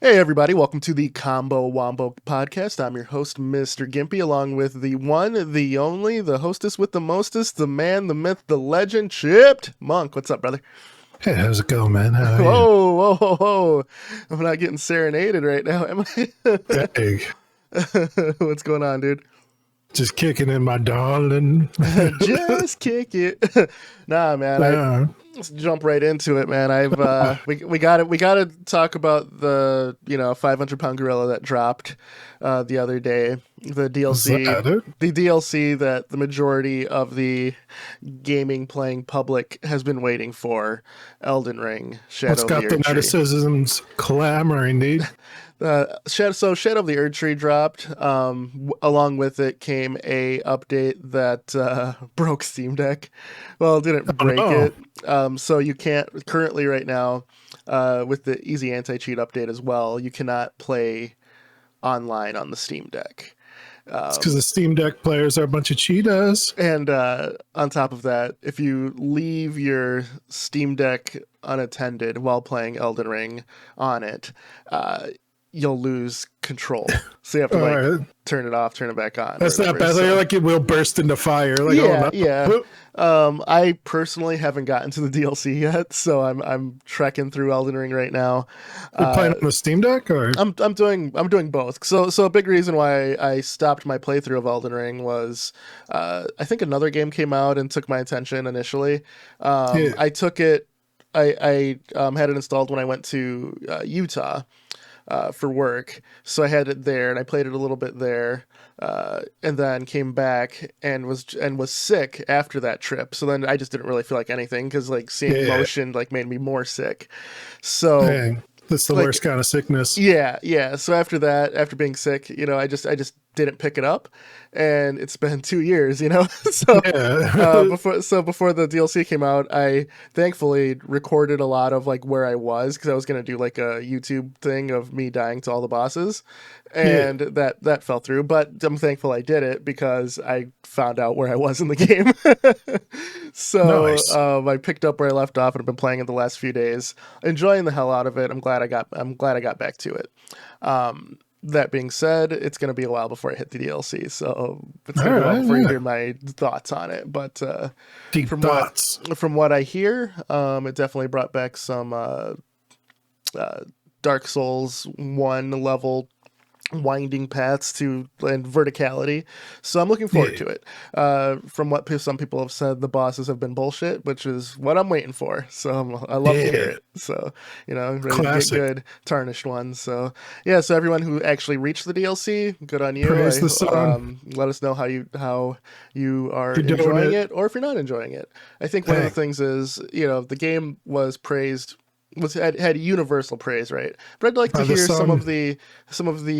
Hey everybody, welcome to the Combo Wombo podcast. I'm your host, Mr. Gimpy, along with the one, the only, the hostess with the mostest, the man, the myth, the legend, Chipped Monk. What's up, brother? Hey, how's it going, man? How are you? Whoa, whoa, whoa, whoa. I'm not getting serenaded right now, am I? Hey, What's going on, dude? just kicking in my darling. Just kick it. Nah, man, let's jump right into it, man. We gotta talk about the 500-pound gorilla that dropped the other day. The DLC that the majority of the gaming playing public has been waiting for. Elden Ring, Shadow What's of got the the Erd Tree. netizens clamoring, dude? Shadow of the Erd Tree dropped. Along with it came a update that broke Steam Deck. Well, it didn't break it. So you can't currently right now with the easy anti-cheat update as well. You cannot play online on the Steam Deck. It's because the Steam Deck players are a bunch of cheetahs. And on top of that, if you leave your Steam Deck unattended while playing Elden Ring on it, you'll lose control. So you have to turn it off, turn it back on. That's not bad. So, like it will burst into fire. Like, yeah. I personally haven't gotten to the DLC yet, so I'm trekking through Elden Ring right now. You're playing on the Steam Deck, or I'm doing both. So a big reason why I stopped my playthrough of Elden Ring was I think another game came out and took my attention initially. I took it. I had it installed when I went to Utah. For work, so I had it there and I played it a little bit there, and then came back and was sick after that trip. So then I just didn't really feel like anything because like seeing motion like made me more sick. So dang, that's the worst kind of sickness. Yeah. So after that, after being sick, I just didn't pick it up, and it's been 2 years, so before the DLC came out, I thankfully recorded a lot of like where I was, because I was going to do like a YouTube thing of me dying to all the bosses, and that fell through, but I'm thankful I did it because I found out where I was in the game. So nice. I picked up where I left off and I've been playing it the last few days, enjoying the hell out of it. I'm glad I got back to it. That being said, it's going to be a while before I hit the DLC, so it's going to be a while before you hear my thoughts on it. But Deep thoughts. From what I hear, it definitely brought back some Dark Souls 1 level winding paths and verticality, so I'm looking forward to it. From what some people have said, the bosses have been bullshit, which is what I'm waiting for, so I love to hear it. So ready Classic. to get good tarnished ones. So so everyone who actually reached the DLC, good on you. Praise the sun. Let us know how you are enjoying it, or if you're not enjoying it. I think one of the things is the game was praised, had universal praise, right? But I'd like to hear some of the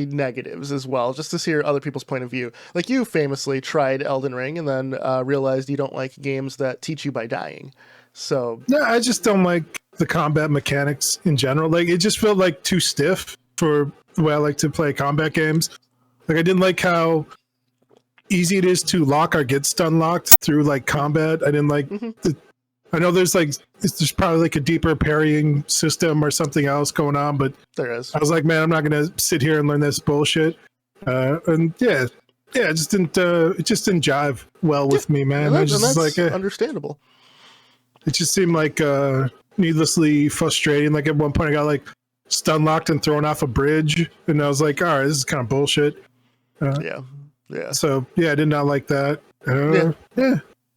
negatives as well, just to hear other people's point of view. Like, you famously tried Elden Ring and then realized you don't like games that teach you by dying. So no, I just don't like the combat mechanics in general. Like, it just felt like too stiff for the way I like to play combat games. Like, I didn't like how easy it is to lock or get stun locked through like combat. I didn't like I know there's probably like a deeper parrying system or something else going on, but there is. I was like, man, I'm not going to sit here and learn this bullshit. And it just didn't jive well with me, man. That's understandable. It just seemed like needlessly frustrating. Like, at one point I got like stun locked and thrown off a bridge, and I was like, all right, this is kind of bullshit. So I did not like that.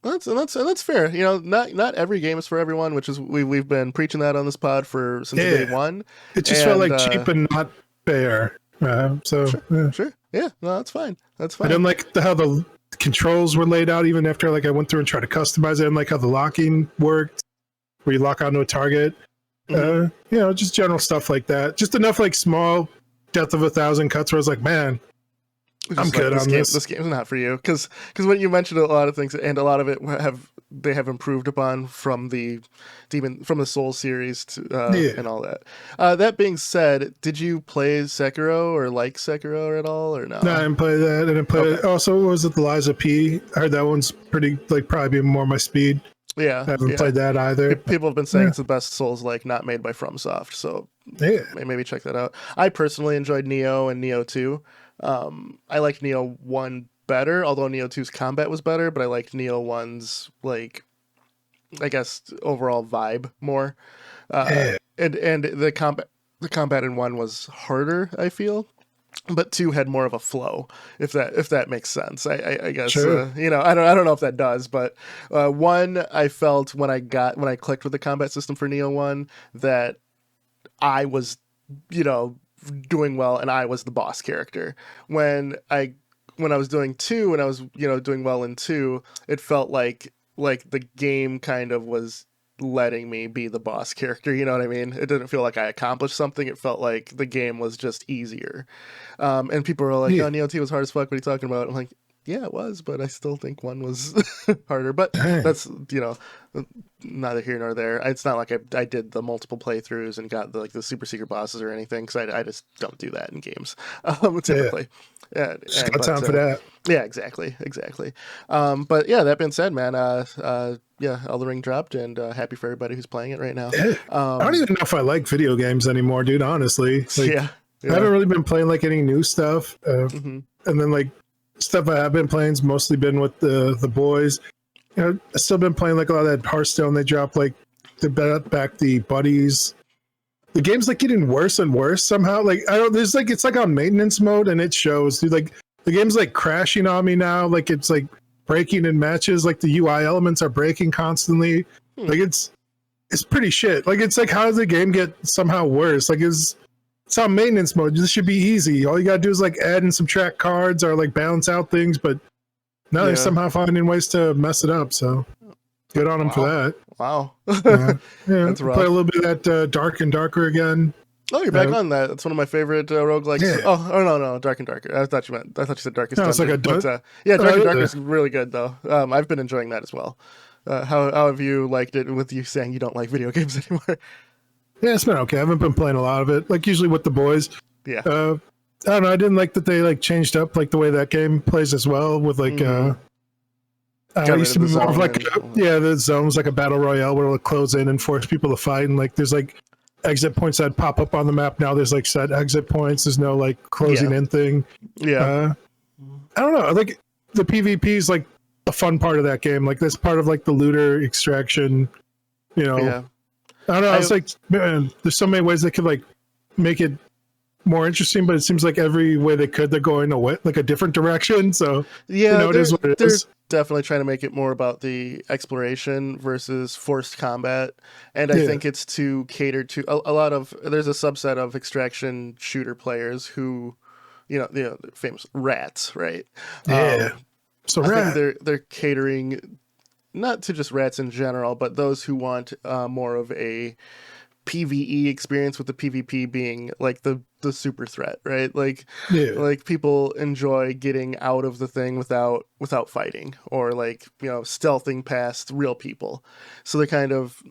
That's fair. Not every game is for everyone, which is we've been preaching that on this pod since day one. It just felt like cheap and not fair. Sure. Yeah, no, that's fine. I didn't like how the controls were laid out, even after like I went through and tried to customize it. I didn't like how the locking worked, where you lock onto a target. Just general stuff like that. Just enough like small death of 1,000 cuts where I was like, man, I'm good on this. This game's not for you, because when you mentioned a lot of things, and a lot of it they have improved upon from the Souls series and all that. That being said, did you play Sekiro or like Sekiro at all, or no? No, I didn't play that. I didn't play it. Also, what was it, the Lies of P? I heard that one's pretty, like, probably be more my speed. Yeah, I haven't yeah. played that either. People have been saying it's the best Souls like not made by FromSoft, so Yeah. maybe check that out. I personally enjoyed Neo and Neo 2. I liked Neo 1 better, although Neo 2's combat was better, but I liked Neo 1's like I guess overall vibe more. Yeah. And the combat in 1 was harder, I feel. But 2 had more of a flow, if that makes sense. I guess Sure. I don't know if that does, but 1 I felt when I clicked with the combat system for Neo 1 that I was you know doing well and I was the boss character. When I was doing 2 and I was doing well in 2, it felt like the game kind of was letting me be the boss character, you know what I mean? It didn't feel like I accomplished something. It felt like the game was just easier. And people were like, Yeah. "Oh, Neo 2 was hard as fuck. What are you talking about?" I'm like, "Yeah, it was, but I still think 1 was harder." But Dang. that's neither here nor there. It's not like I did the multiple playthroughs and got the super secret bosses or anything, because I just don't do that in games typically. Yeah, Just got time for that. yeah, exactly. But yeah, that being said, man, yeah, Elden Ring dropped, and happy for everybody who's playing it right now. Yeah. I don't even know if I like video games anymore, dude. Honestly, like, Yeah. I haven't really been playing like any new stuff, Mm-hmm. and then like stuff I have been playing's mostly been with the boys. I've still been playing like a lot of that Hearthstone. They dropped like they brought back the buddies. The game's like getting worse and worse somehow. Like I don't. There's like it's like on maintenance mode, and it shows. Dude, like the game's like crashing on me now. Like it's like breaking in matches. Like the UI elements are breaking constantly. Like it's pretty shit. Like it's like how does the game get somehow worse? Like it's on maintenance mode. This should be easy. All you gotta do is like add and subtract cards or like balance out things. But now they're somehow finding ways to mess it up. So good on them for that. Wow. Yeah, That's rough. play a little bit of that Dark and Darker again. Oh, you're back on that. It's one of my favorite roguelikes. Yeah. Oh, no, Dark and Darker. I thought you said Darkest No, it's Dungeon. like But, yeah, Dark and Darker is really good, though. I've been enjoying that as well. How have you liked it with you saying you don't like video games anymore? Yeah, it's been okay. I haven't been playing a lot of it. Like usually with the boys. Yeah. I don't know. I didn't like that they like changed up like the way that game plays as well with like it used to be more of like the zone was like a battle royale where it'll close in and force people to fight, and like there's like exit points that pop up on the map. Now there's like set exit points. There's no like closing in thing. Yeah. I don't know. Like the PvP is like a fun part of that game. Like that's part of like the looter extraction. You know. Yeah. I don't know. It's like, man, there's so many ways they could like make it more interesting, but it seems like every way they could, they're going away like a different direction. So yeah, it is what it is. Definitely trying to make it more about the exploration versus forced combat, and I think it's to cater to a lot of. There's a subset of extraction shooter players who, the famous rats, right? Yeah. So I think they're catering not to just rats in general, but those who want more of a PvE experience, with the PvP being like the super threat, right? Like people enjoy getting out of the thing without fighting, or like stealthing past real people. So they kind of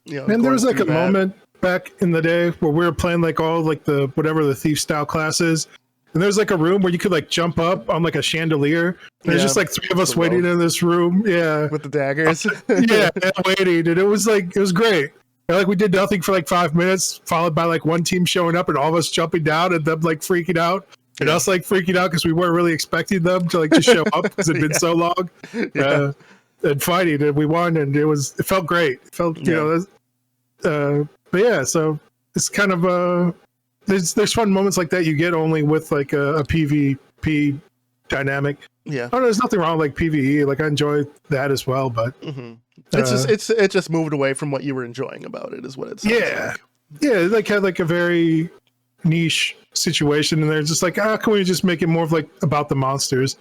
and there was like a moment back in the day where we were playing like all like the whatever the thief style classes. And there's like a room where you could like jump up on like a chandelier. And there's just like three of us waiting in this room. Yeah. With the daggers. Waiting. And it was great. And, like we did nothing for like 5 minutes, followed by like one team showing up and all of us jumping down and them like freaking out. And us like freaking out because we weren't really expecting them to like just show up because it'd been so long. And fighting, and we won, and it felt great. It felt but yeah, so it's kind of there's fun moments like that you get only with like a PvP dynamic. Yeah. I don't know, there's nothing wrong with like PvE. Like I enjoy that as well, but it just moved away from what you were enjoying about it, is what it sounds like. Yeah, it like had like a very niche situation, and they're just like, can we just make it more of like about the monsters?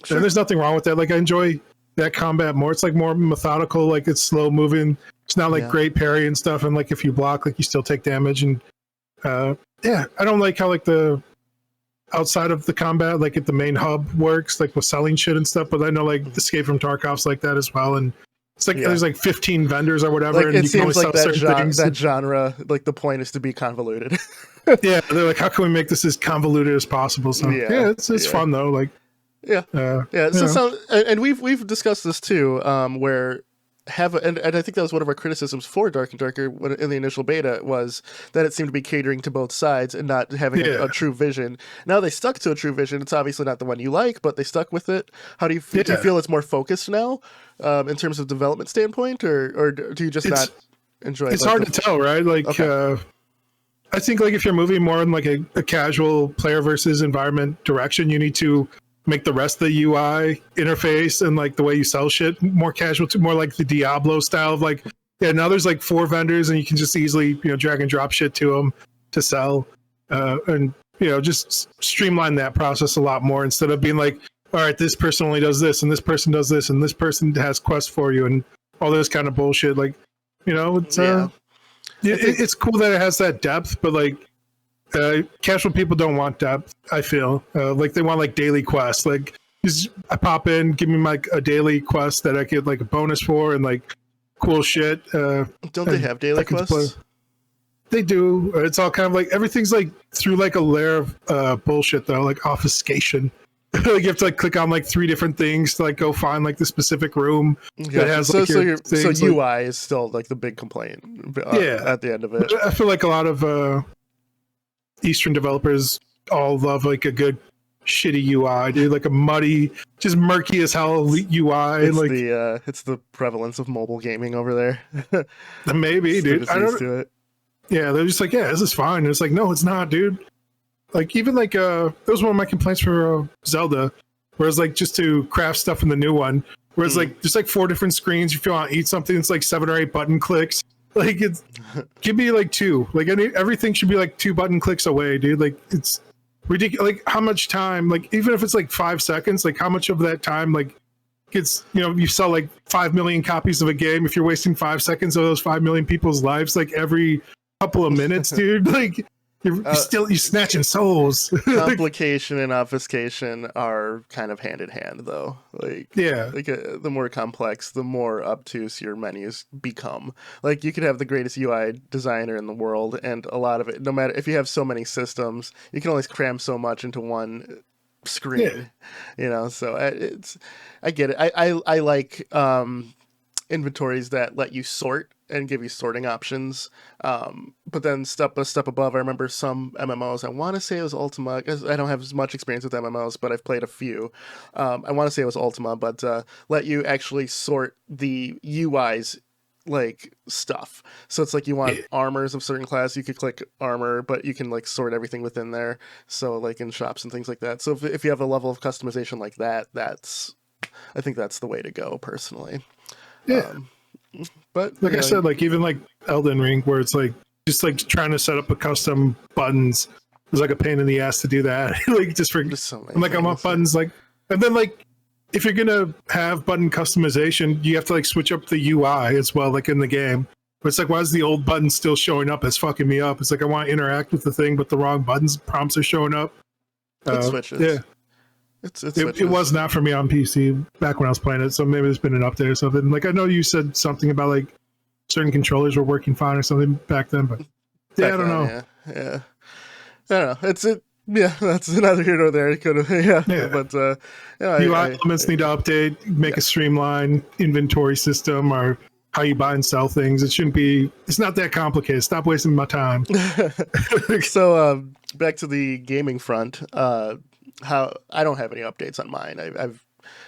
Sure. And there's nothing wrong with that. Like I enjoy that combat more. It's like more methodical, like it's slow moving. It's not like great parry and stuff, and like if you block, like you still take damage. And I don't like how like the outside of the combat, like at the main hub works, like with selling shit and stuff. But I know like Escape from Tarkov's like that as well, and it's like there's like 15 vendors or whatever, like, and it you can only seems like sell certain things. that genre, like the point is to be convoluted. Yeah, they're like, how can we make this as convoluted as possible? So it's fun though. Like and we've discussed this too, where and I think that was one of our criticisms for Dark and Darker in the initial beta, was that it seemed to be catering to both sides and not having a true vision. Now they stuck to a true vision. It's obviously not the one you like, but they stuck with it. How do you feel? Do you feel it's more focused now in terms of development standpoint, or do you just not enjoy it? It's hard to tell, right? Like, I think like if you're moving more in like a casual player versus environment direction, you need to make the rest of the UI interface and like the way you sell shit more casual, to more like the Diablo style of like, now there's like 4 vendors and you can just easily, drag and drop shit to them to sell, and just streamline that process a lot more, instead of being like, all right, this person only does this and this person does this and this person has quests for you and all this kind of bullshit. Like, it's it's cool that it has that depth, but like casual people don't want depth. I feel like they want like daily quests. Like, I pop in, give me like a daily quest that I get like a bonus for and like cool shit. Don't they have daily quests? They do. It's all kind of like, everything's like through like a layer of bullshit though, like obfuscation. Like you have to like click on like 3 different things to like go find like the specific room that has like so UI is still like the big complaint at the end of it. I feel like a lot of Eastern developers all love like a good shitty UI, dude, like a muddy, just murky as hell UI. It's like it's the prevalence of mobile gaming over there. Maybe, dude. I don't to it. Yeah, they're just like, yeah, this is fine. And it's like, no, it's not, dude. Like, even like that was one of my complaints for Zelda, whereas like just to craft stuff in the new one, whereas like there's like 4 different screens. If you want to eat something, it's like 7 or 8 button clicks. Like, it's give me like 2. Like, everything should be like 2 button clicks away, dude. Like, it's ridiculous. Like, how much time? Like, even if it's like 5 seconds, like how much of that time like gets, you sell like 5 million copies of a game. If you're wasting 5 seconds of those 5 million people's lives, like every couple of minutes, dude, like. You're snatching souls. Complication and obfuscation are kind of hand in hand, though. Like, the more complex, the more obtuse your menus become. Like, you could have the greatest UI designer in the world, and a lot of it, no matter if you have so many systems, you can only cram so much into one screen. So I get it. I like inventories that let you sort and give you sorting options, but then step above, I remember some MMOs, I want to say it was Ultima, because I don't have as much experience with MMOs, but I've played a few. I want to say it was Ultima, but let you actually sort the UI's like stuff. So it's like you want armors of certain class, you could click armor, but you can like sort everything within there. So like in shops and things like that. So if you have a level of customization like that, I think that's the way to go personally. Yeah. But like I said, like even like Elden Ring, where it's like just like trying to set up a custom buttons is like a pain in the ass to do that. Like just for I'm like, I want buttons, like, and then like if you're gonna have button customization, you have to like switch up the UI as well, like in the game. But it's like, why is the old button still showing up? It's fucking me up. It's like I want to interact with the thing, but the wrong buttons prompts are showing up. It switches. Yeah. It was not for me on PC back when I was playing it, so maybe there's been an update or something. Like, I know you said something about like certain controllers were working fine or something back then, but I don't know. Yeah. I don't know. That's neither here nor there. It could have, but UI elements need to update, make a streamlined inventory system or how you buy and sell things. It's not that complicated. Stop wasting my time. So back to the gaming front. How I don't have any updates on mine.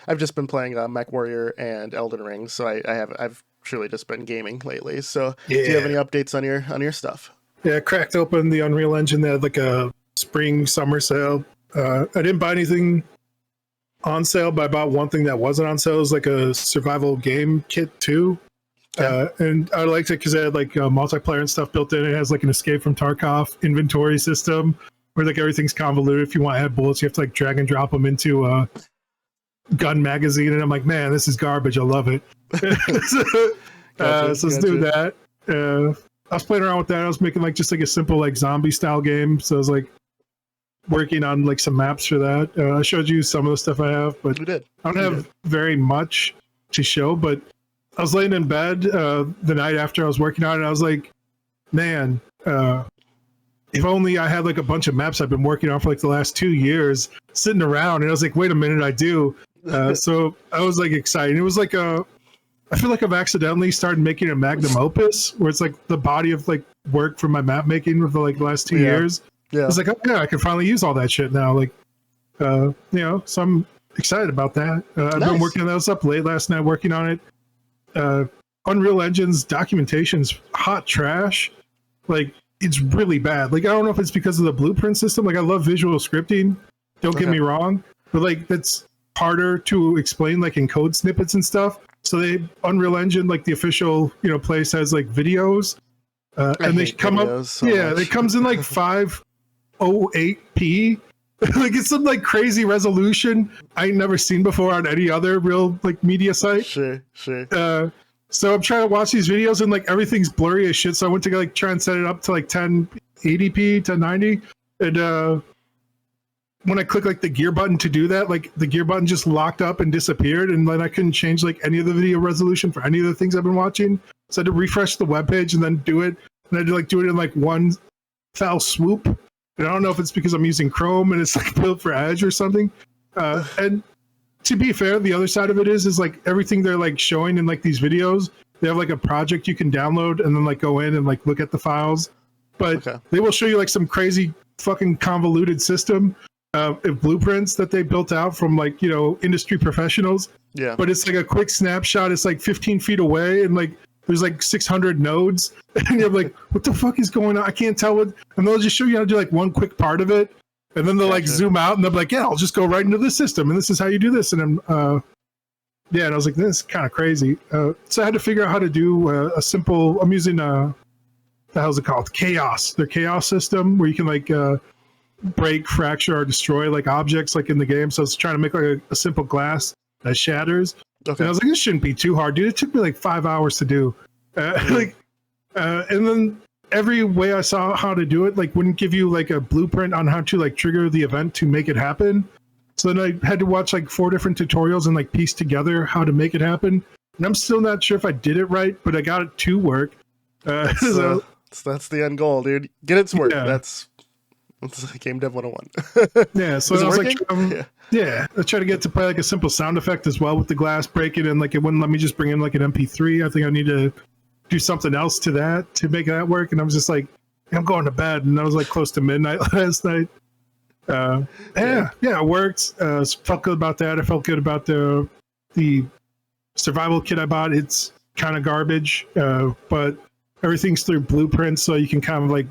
I've just been playing Mech Warrior and Elden Ring, so I've truly just been gaming lately. So do you have any updates on your stuff? Yeah, I cracked open the Unreal Engine. They had like a summer sale. I didn't buy anything on sale, but I bought one thing that wasn't on sale. It was like a survival game kit too. And I liked it because it had like multiplayer and stuff built in. It has like an Escape from Tarkov inventory system where like everything's convoluted. If you want to add bullets, you have to like drag and drop them into a gun magazine. And I'm like, man, this is garbage. I love it. So let's do that. I was playing around with that. I was making like just like a simple like zombie style game. So I was like working on like some maps for that. I showed you some of the stuff I have, but I don't have very much to show. But I was laying in bed the night after I was working on it. I was like, man, if only I had like a bunch of maps I've been working on for like the last 2 years sitting around. And I was like, wait a minute, I do. So I was like excited. It was like I feel like I've accidentally started making a magnum opus where it's like the body of like work from my map making for like the last 2 years. Yeah. It's like, oh yeah, I can finally use all that shit now. Like, you know, so I'm excited about that. I've been working on that. I was up late last night working on it. Unreal Engine's documentation's hot trash. Like, it's really bad. Like, I don't know if it's because of the blueprint system. Like, I love visual scripting. Don't get me wrong, but like that's harder to explain, like in code snippets and stuff. So Unreal Engine, like the official, you know, place has like videos, and they come up. So it comes in like 508p. Like it's some like crazy resolution I ain't never seen before on any other real like media site. Sure. So I'm trying to watch these videos and like everything's blurry as shit. So I went to like try and set it up to like 1080p, 1090, and when I click like the gear button to do that, like the gear button just locked up and disappeared, and then I couldn't change like any of the video resolution for any of the things I've been watching. So I had to refresh the web page and then do it, and I had to like do it in like one foul swoop. And I don't know if it's because I'm using Chrome and it's like built for Edge or something. And to be fair, the other side of it is like everything they're like showing in like these videos, they have like a project you can download and then like go in and like look at the files. But they will show you like some crazy fucking convoluted system. Blueprints that they built out from like, you know, industry professionals. Yeah. But it's like a quick snapshot. It's like 15 feet away and like there's like 600 nodes. And you're like, what the fuck is going on? I can't tell what. And they'll just show you how to do like one quick part of it. And then they'll like zoom out and they'll be like, yeah, I'll just go right into this system. And this is how you do this. And I'm, and I was like, this is kind of crazy. So I had to figure out how to do a simple, I'm using, the hell's it called? Chaos. Their chaos system where you can like, break, fracture, or destroy like objects like in the game. So I was trying to make like a simple glass that shatters. And I was like, this shouldn't be too hard, dude. It took me like 5 hours to do. And then every way I saw how to do it, like wouldn't give you like a blueprint on how to like trigger the event to make it happen. So then I had to watch like 4 different tutorials and like piece together how to make it happen. And I'm still not sure if I did it right, but I got it to work. So that's the end goal, dude. Get it to work. That's Game Dev 101. Yeah, so I was like, I tried to get to play like a simple sound effect as well with the glass breaking, and like it wouldn't let me just bring in like an MP3. I think I need to do something else to that to make that work. And I was just like, I'm going to bed, and I was like close to midnight last night. It worked. Felt good about that. I felt good about the survival kit I bought. It's kind of garbage, but everything's through blueprints, so you can kind of like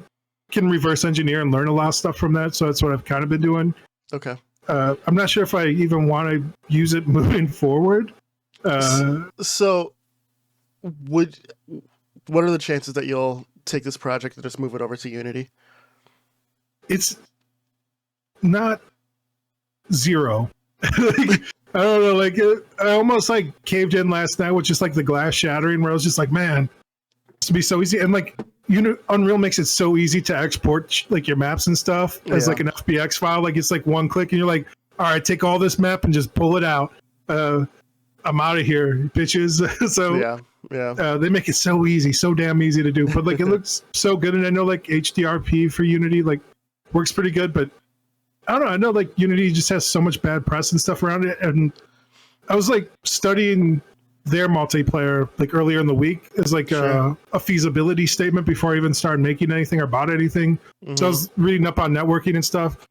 can reverse engineer and learn a lot of stuff from that. So that's what I've kind of been doing. Okay. I'm not sure if I even want to use it moving forward. So what are the chances that you'll take this project and just move it over to Unity? It's not zero. Like, I don't know. Like I almost like caved in last night with just like the glass shattering, where I was just like, man, this would be so easy. And like, Unreal makes it so easy to export like your maps and stuff as like an FBX file. Like it's like one click and you're like, all right, take all this map and just pull it out. I'm out of here, bitches. So they make it so easy, so damn easy to do. But like it looks so good, and I know like HDRP for Unity like works pretty good, but I don't know. I know like Unity just has so much bad press and stuff around it, and I was like studying their multiplayer like earlier in the week as like a feasibility statement before I even started making anything or bought anything. Mm-hmm. So I was reading up on networking and stuff.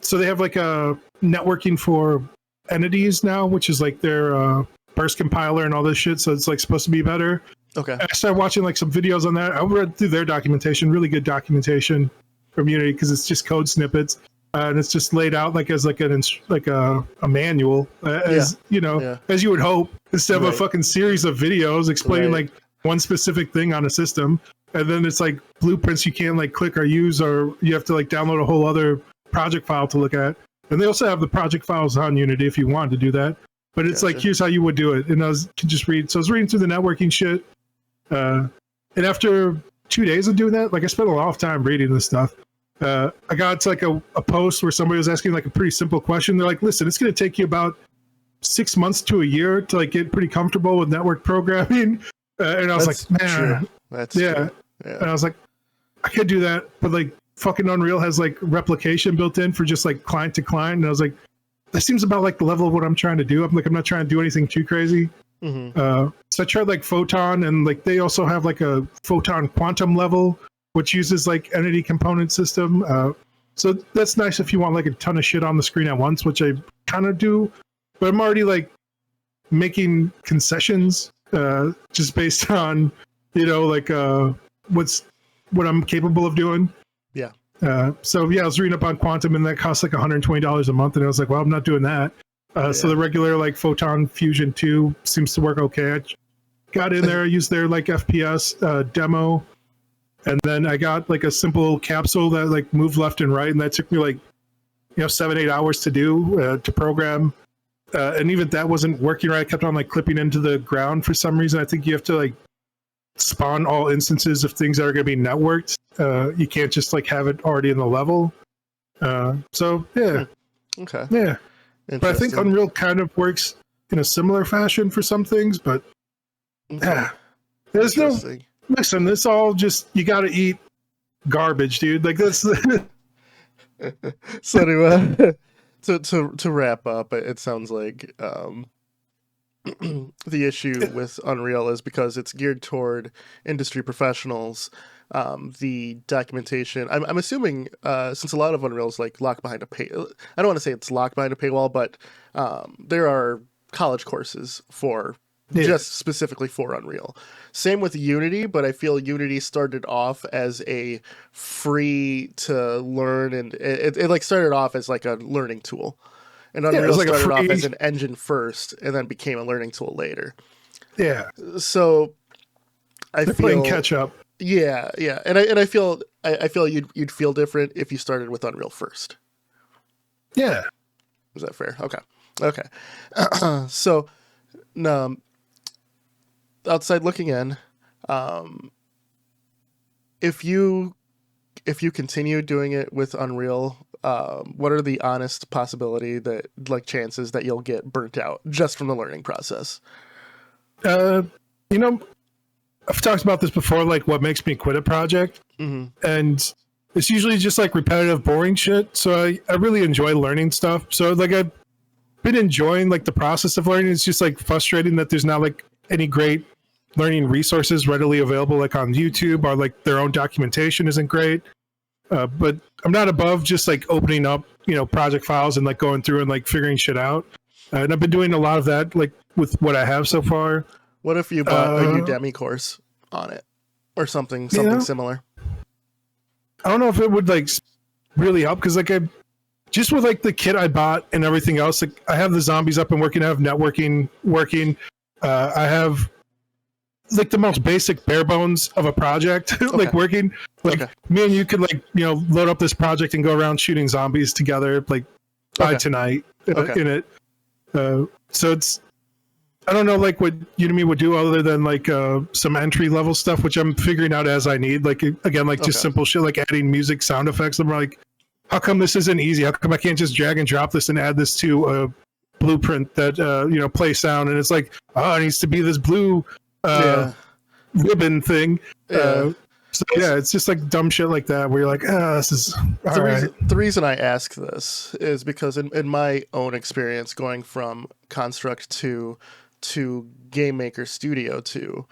So they have like a networking for entities now, which is like their burst compiler and all this shit. So it's like supposed to be better. Okay. I started watching like some videos on that. I read through their documentation, really good documentation from Unity, because it's just code snippets. And it's just laid out like as like a manual, as you know, as you would hope, instead of a fucking series of videos explaining like one specific thing on a system. And then it's like blueprints you can't like click or use, or you have to like download a whole other project file to look at. And they also have the project files on Unity if you want to do that. But it's like, here's how you would do it. And I was reading through the networking shit. And after 2 days of doing that, like I spent a lot of time reading this stuff. I got to like a post where somebody was asking like a pretty simple question. They're like, listen, it's going to take you about 6 months to a year to like get pretty comfortable with network programming. And I was like, man, that's true. And I was like, I could do that. But like fucking Unreal has like replication built in for just like client to client. And I was like, that seems about like the level of what I'm trying to do. I'm not trying to do anything too crazy. Mm-hmm. So I tried like Photon, and like they also have like a Photon Quantum level, which uses like entity component system. So that's nice if you want like a ton of shit on the screen at once, which I kind of do. But I'm already like making concessions just based on, like what I'm capable of doing. Yeah. So yeah, I was reading up on Quantum, and that costs like $120 a month, and I was like, well, I'm not doing that. So the regular like Photon Fusion 2 seems to work okay. I got in there, I used their like FPS demo, and then I got like a simple capsule that like moved left and right, and that took me like 7-8 hours to do to program. And even that wasn't working right. I kept on like clipping into the ground for some reason. I think you have to like spawn all instances of things that are going to be networked. You can't just like have it already in the level. So yeah. Okay. Yeah. But I think Unreal kind of works in a similar fashion for some things, but there's no listen, it's all just you gotta eat garbage, dude. Like that's so anyway, to wrap up, it sounds like the issue with Unreal is because it's geared toward industry professionals. The documentation, I'm assuming, since a lot of Unreal is like locked behind a pay, I don't want to say it's locked behind a paywall, but there are college courses for just specifically for Unreal. Same with Unity, but I feel Unity started off as a free to learn, and it like started off as like a learning tool. And Unreal like started off as an engine first, and then became a learning tool later. Yeah. So I feel playing catch up. Yeah, and I feel you'd feel different if you started with Unreal first. Yeah. Is that fair? Okay. So, outside looking in, if you continue doing it with Unreal, what are the honest possibility that like chances that you'll get burnt out just from the learning process? I've talked about this before, like what makes me quit a project, and it's usually just like repetitive, boring shit. So I really enjoy learning stuff. So like I've been enjoying like the process of learning. It's just like frustrating that there's not like any great learning resources readily available, like on YouTube, or like their own documentation isn't great. But I'm not above just like opening up, project files and like going through and like figuring shit out. And I've been doing a lot of that, like with what I have so far. What if you bought a Udemy course on it or something similar? I don't know if it would like really help, because like just with like the kit I bought and everything else, like I have the zombies up and working. I have networking working. I have like the most basic bare bones of a project like working. Like me and you could like load up this project and go around shooting zombies together like by tonight in it. So it's, I don't know like what Udemy would do other than like some entry level stuff, which I'm figuring out as I need. Like again, like just simple shit like adding music, sound effects. I'm like, how come this isn't easy? How come I can't just drag and drop this and add this to a blueprint that play sound? And it's like, oh, it needs to be this blue ribbon thing. So yeah, it's just like dumb shit like that where you're like, this is the reason I ask this is because in my own experience going from Construct to Game Maker Studio 2,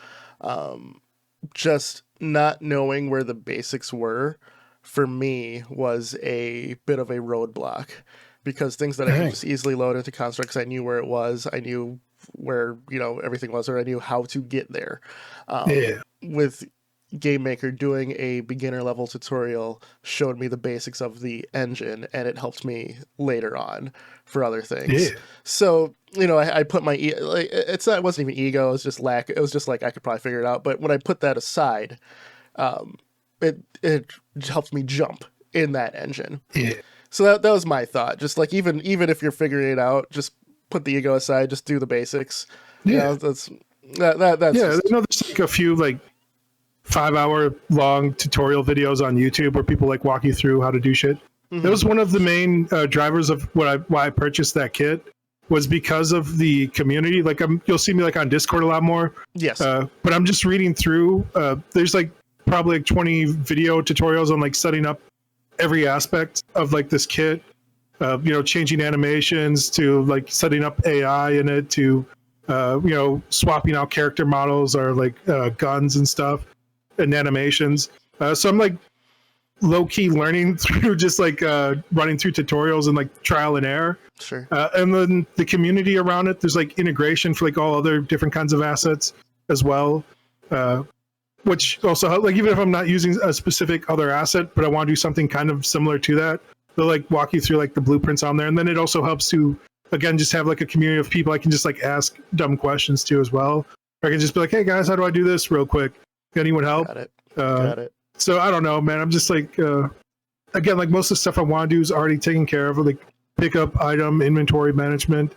just not knowing where the basics were for me was a bit of a roadblock, because things that I could just easily load into Construct because I knew where it was, I knew where everything was, or I knew how to get there. With Game Maker, doing a beginner level tutorial showed me the basics of the engine, and it helped me later on for other things. So I put my it wasn't even ego, it was just lack. It was just like I could probably figure it out. But when I put that aside, it helped me jump in that engine. So that was my thought. Just like even if you're figuring it out, just put the ego aside, just do the basics. That's there's like a few like 5-hour long tutorial videos on YouTube where people like walk you through how to do shit. That was one of the main drivers of why I purchased that kit, was because of the community. Like you'll see me like on Discord a lot more. But I'm just reading through. There's like probably like 20 video tutorials on like setting up every aspect of like this kit. Changing animations to like setting up AI in it to swapping out character models or like guns and stuff and animations. So I'm like low key learning through just like running through tutorials and like trial and error. Sure. And then the community around it, there's like integration for like all other different kinds of assets as well. Which also, like, even if I'm not using a specific other asset, but I want to do something kind of similar to that, they'll like walk you through like the blueprints on there. And then it also helps to, again, just have like a community of people I can just like ask dumb questions to as well. Or I can just be like, hey guys, how do I do this real quick? Anyone help? Got it. So I don't know, man. I'm just like, again, like most of the stuff I want to do is already taken care of, like pick up item inventory management.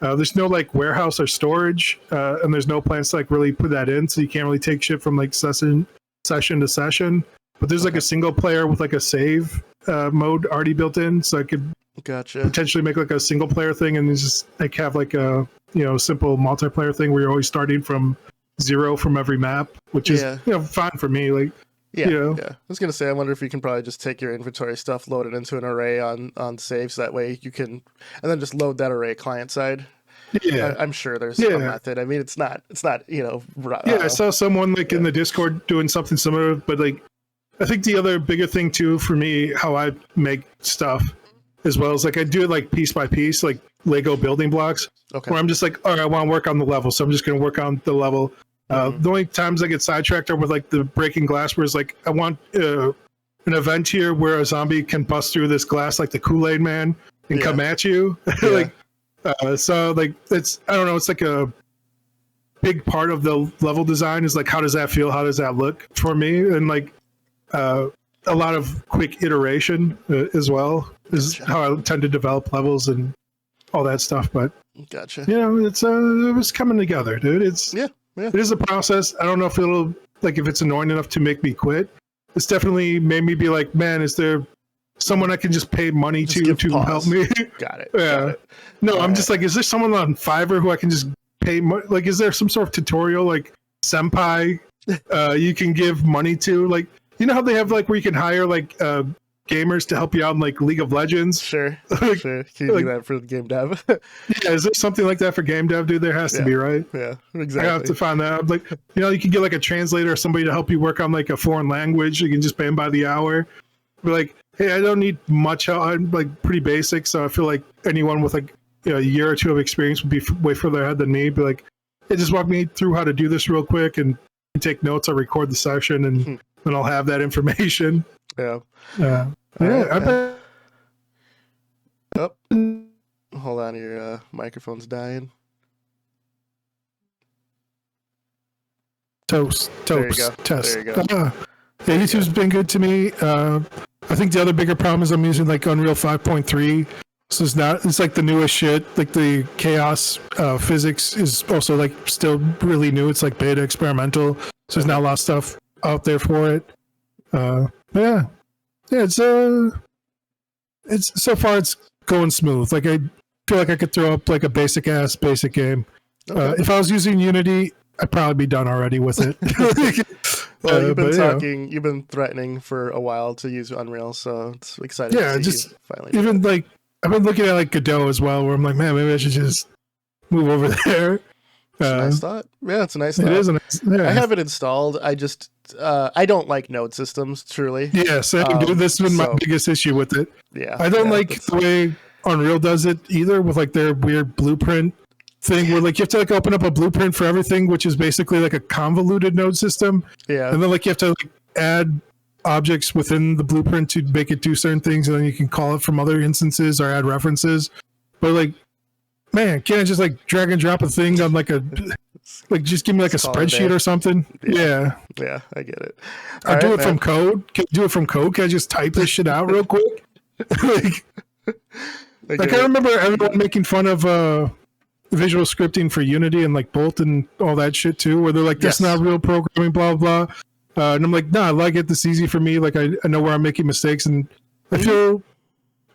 There's no like warehouse or storage, and there's no plans to like really put that in, so you can't really take shit from like session to session. But there's like a single player with like a save mode already built in, so I could potentially make like a single player thing and just like have like a simple multiplayer thing where you're always starting from 0 from every map, which is fine for me. Like I was gonna say, I wonder if you can probably just take your inventory stuff, load it into an array on save, so that way you can, and then just load that array client side. Yeah, I'm sure there's a method. I mean, it's not I saw someone like in the Discord doing something similar, but like I think the other bigger thing too for me, how I make stuff as well, is like I do it like piece by piece, like Lego building blocks. Okay. Where I'm just like, all right, I want to work on the level, so I'm just going to work on the level. The only times I get sidetracked are with like the breaking glass, where it's like I want an event here where a zombie can bust through this glass like the Kool-Aid Man and come at you. So like it's, I don't know, it's like a big part of the level design is like, how does that feel? How does that look for me? And like a lot of quick iteration as well is how I tend to develop levels and all that stuff. But gotcha. It's it was coming together, dude. It's it is a process. I don't know if it'll like if it's annoying enough to make me quit. It's definitely made me be like, man, is there someone I can just pay money to help me? Got it. No, I'm just like, is there someone on Fiverr who I can just pay like, is there some sort of tutorial like senpai you can give money to? Like, you know how they have like where you can hire like gamers to help you out in like League of Legends? Sure. Like, sure. Can you do that for the game dev? Is there something like that for game dev, dude? There has to be, right? Yeah, exactly. I have to find that. Like, you can get like a translator or somebody to help you work on like a foreign language. You can just pay them by the hour. Be like, hey, I don't need much help. I'm like pretty basic, so I feel like anyone with like a year or two of experience would be way further ahead than me. Be like, hey, just walk me through how to do this real quick and take notes. I'll record the session and then I'll have that information. Yeah. I bet. Oh, hold on, your microphone's dying. Toast. There you go. Test. There you go. Yeah, YouTube's been good to me. I think the other bigger problem is I'm using like Unreal 5.3. So it's like the newest shit. Like the chaos physics is also like still really new. It's like beta experimental. So there's not a lot of stuff out there for it. It's so far it's going smooth. Like I feel like I could throw up like a basic game. Okay. If I was using Unity, I'd probably be done already with it. Well, you've been threatening for a while to use Unreal, so it's exciting. Yeah, to see just you finally even like I've been looking at like Godot as well, where I'm like, man, maybe I should just move over there. It's a nice thought. Yeah, it's a nice thought. It is a nice. Yeah. I have it installed. I just I don't like node systems, truly. Yeah, same, dude. This has been my biggest issue with it. Yeah, I don't like the way Unreal does it either, with like their weird blueprint thing where like you have to like open up a blueprint for everything, which is basically like a convoluted node system. Yeah, and then like you have to like add objects within the blueprint to make it do certain things, and then you can call it from other instances or add references. But like, man, can't I just like drag and drop a thing on like a like just give me like a spreadsheet or something? Yeah, I get it. I do it from code. Can I do it from code? Can I just type this shit out real quick? I remember everyone making fun of visual scripting for Unity and like Bolt and all that shit too, where they're like, that's not real programming, blah blah. And I'm like, nah, I like it. This easy for me. Like I know where I'm making mistakes, and I feel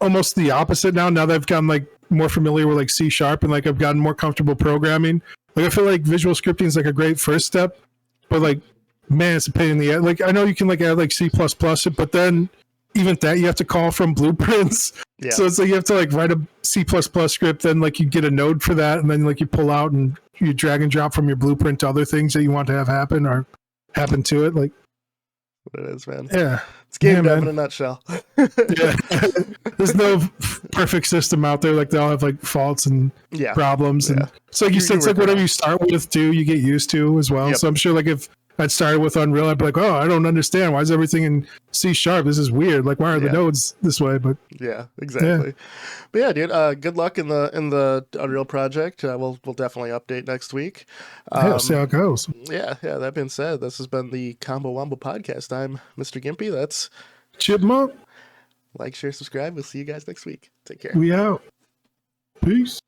almost the opposite now. Now that I've gotten like more familiar with like C# and like I've gotten more comfortable programming. Like I feel like visual scripting is like a great first step, but like, man, it's a pain in the ass. Like I know you can like add like C++, but then even that you have to call from blueprints. Yeah. So it's like you have to like write a C++ script, then like you get a node for that, and then like you pull out and you drag and drop from your blueprint to other things that you want to have happen or happen to it. Like what it is, man. Yeah. It's game dev in a nutshell. Yeah. There's no perfect system out there. Like they all have like faults and problems. And so like you said, it's like whatever you start with too, you get used to as well. Yep. So I'm sure like if I'd started with Unreal, I'd be like, oh, I don't understand. Why is everything in C#? This is weird. Like, why are the nodes this way? But yeah, exactly. But yeah, dude, good luck in the Unreal project. We'll definitely update next week. We'll see how it goes. Yeah. That being said, this has been the Combo Wombo podcast. I'm Mr. Gimpy. That's Chipmunk. Like, share, subscribe. We'll see you guys next week. Take care. We out. Peace.